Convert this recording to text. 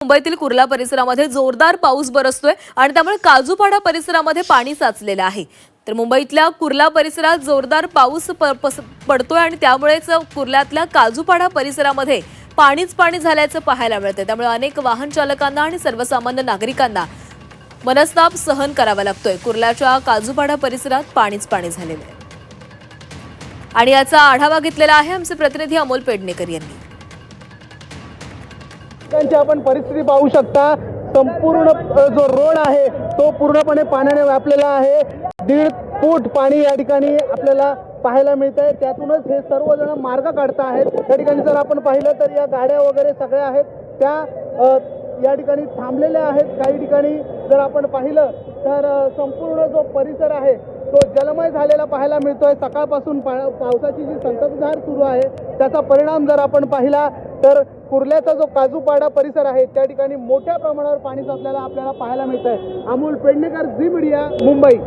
मुंबईतील कुर्ला परिसरामध्ये जोरदार पाऊस बरसतोय आणि त्यामुळे काजूपाडा परिसरामध्ये पाणी साचलेलं आहे। तर मुंबईतल्या कुर्ला परिसरात जोरदार पाऊस पडतोय आणि त्यामुळेच कुर्ल्यातल्या काजूपाडा परिसरामध्ये पाणीच पाणी झाल्याचं पाहायला मिळतंय। त्यामुळे अनेक वाहन चालकांना आणि सर्वसामान्य नागरिकांना मनस्ताप सहन करावा लागतोय। कुर्ल्याच्या काजूपाडा परिसरात पाणीच पाणी झालेलं आहे आणि याचा आढावा घेतलेला आहे आमचे प्रतिनिधी अमोल पेडणेकर यांनी। आपण परिस्थिती पाहू शकता, संपूर्ण जो रोड आहे तो पूर्णपणे पाण्याने व्यापलेला आहे। 1.5 फूट पाणी या ठिकाणी आपल्याला पाहायला मिळतंय। त्यातूनच हे सर्वजण मार्ग काढत आहेत। या ठिकाणी जर आपण पाहिलं तर या गाड्या वगैरे सगळ्या आहेत त्या या ठिकाणी थांबलेल्या आहेत। काही ठिकाणी जर आपण पाहिलं तर संपूर्ण जो परिसर आहे तो जलमय झालेला पाहायला मिळतोय। सकाळपासून पावसाची जी संततधार सुरू आहे त्याचा परिणाम जर आपण पाहिला तर कुर्ल्याचा जो काजूपाडा परिसर आहे त्या ठिकाणी मोठ्या प्रमाणावर पाणी साचलेलं आपल्याला पाहायला मिळतंय। अमोल पेडणेकर, झी मीडिया, मुंबई।